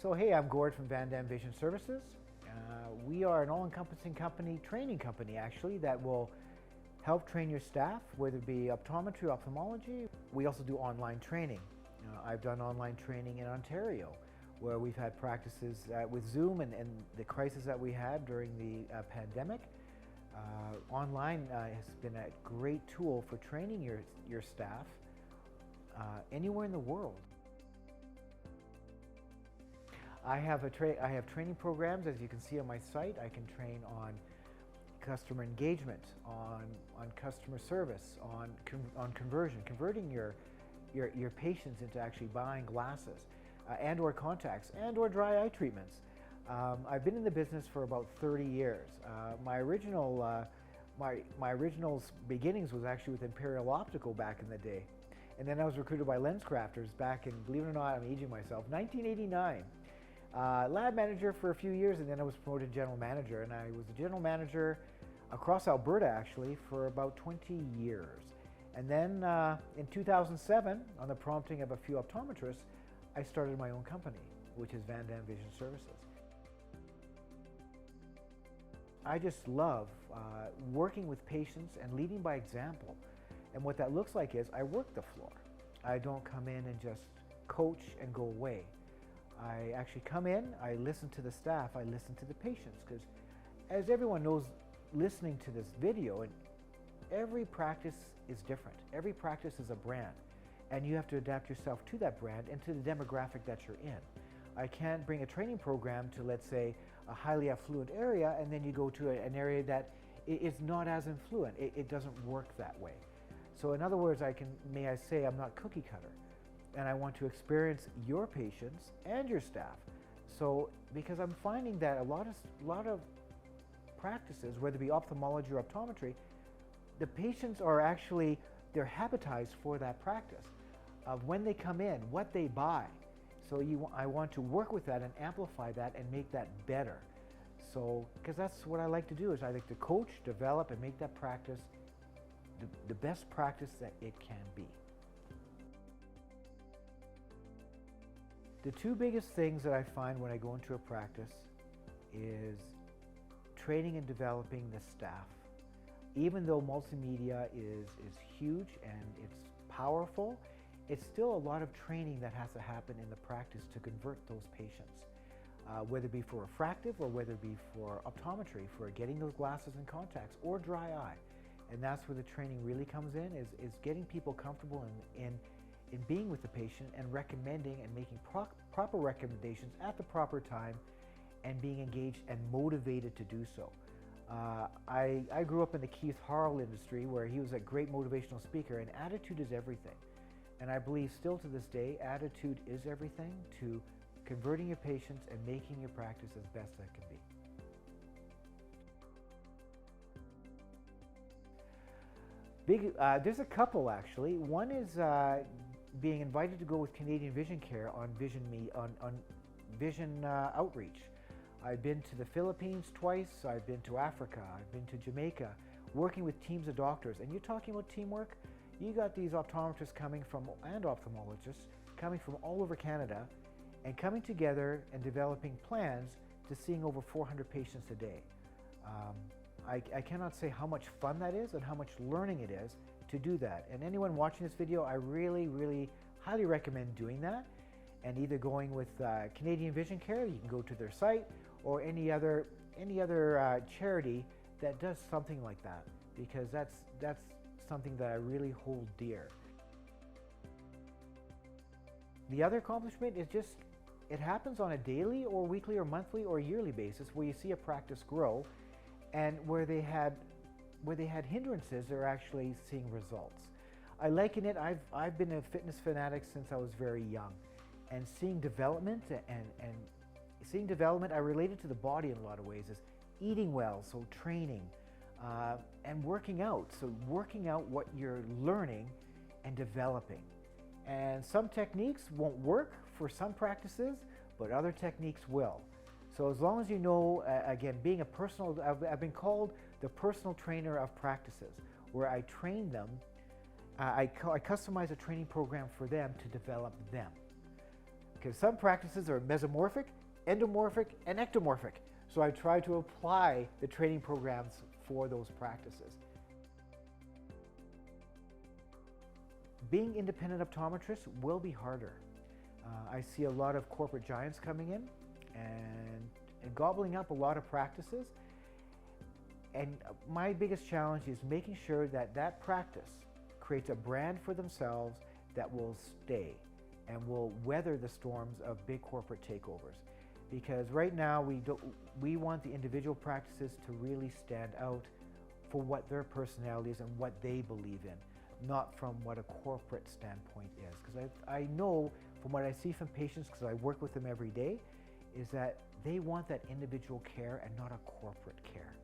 So hey, I'm Gord from Van Dam Vision Services. We are an all-encompassing company, training company actually, that will help train your staff, whether it be optometry, ophthalmology. We also do online training. I've done online training in Ontario, where we've had practices with Zoom and the crisis that we had during the pandemic. Online has been a great tool for training your staff anywhere in the world. I have training programs, as you can see on my site. I can train on customer engagement, on customer service, on conversion, converting your patients into actually buying glasses, and or contacts, and or dry eye treatments. I've been in the business for about 30 years. My original beginnings was actually with Imperial Optical back in the day. And then I was recruited by LensCrafters back in, believe it or not, I'm aging myself, 1989. Lab manager for a few years, and then I was promoted general manager, and I was the general manager across Alberta actually for about 20 years. And then in 2007, on the prompting of a few optometrists, I started my own company, which is Van Dam Vision Services. I just love working with patients and leading by example. And what that looks like is I work the floor. I don't come in and just coach and go away. I actually come in, I listen to the staff, I listen to the patients, because as everyone knows listening to this video, and every practice is different. Every practice is a brand, and you have to adapt yourself to that brand and to the demographic that you're in. I can't bring a training program to, let's say, a highly affluent area, and then you go to an area that is not as affluent. It doesn't work that way. So in other words, may I say, I'm not cookie cutter. And I want to experience your patients and your staff. So, because I'm finding that a lot of practices, whether it be ophthalmology or optometry, the patients are actually, they're habitized for that practice of when they come in, what they buy. So I want to work with that and amplify that and make that better. So, because that's what I like to do, is I like to coach, develop, and make that practice the best practice that it can be. The two biggest things that I find when I go into a practice is training and developing the staff. Even though multimedia is huge and it's powerful, it's still a lot of training that has to happen in the practice to convert those patients. Whether it be for refractive or whether it be for optometry, for getting those glasses and contacts, or dry eye. And that's where the training really comes in, is getting people comfortable in being with the patient and recommending and making proper recommendations at the proper time and being engaged and motivated to do so. I grew up in the Keith Harrell industry, where he was a great motivational speaker, and attitude is everything. And I believe still to this day, attitude is everything to converting your patients and making your practice as best that can be. There's a couple actually. One is being invited to go with Canadian Vision Care on vision outreach. I've been to the Philippines twice, I've been to Africa, I've been to Jamaica, working with teams of doctors. And you're talking about teamwork? You got these optometrists and ophthalmologists coming from all over Canada and coming together and developing plans to seeing over 400 patients a day. I cannot say how much fun that is and how much learning it is to do that. And anyone watching this video, I really highly recommend doing that, and either going with Canadian Vision Care. You can go to their site, or any other charity that does something like that, because that's something that I really hold dear. The other accomplishment is just, it happens on a daily or weekly or monthly or yearly basis, where you see a practice grow, and where they had hindrances, they're actually seeing results. I liken it, I've been a fitness fanatic since I was very young, and seeing development I relate it to the body in a lot of ways, is eating well, so training, and working out. So working out what you're learning and developing. And some techniques won't work for some practices, but other techniques will. So as long as you know, again, being a personal, I've been called the personal trainer of practices, where I train them, I customize a training program for them to develop them. Because some practices are mesomorphic, endomorphic, and ectomorphic. So I try to apply the training programs for those practices. Being independent optometrists will be harder. I see a lot of corporate giants coming in and gobbling up a lot of practices. And my biggest challenge is making sure that that practice creates a brand for themselves that will stay and will weather the storms of big corporate takeovers. Because right now we want the individual practices to really stand out for what their personality is and what they believe in, not from what a corporate standpoint is. Because I know from what I see from patients, because I work with them every day, is that they want that individual care and not a corporate care.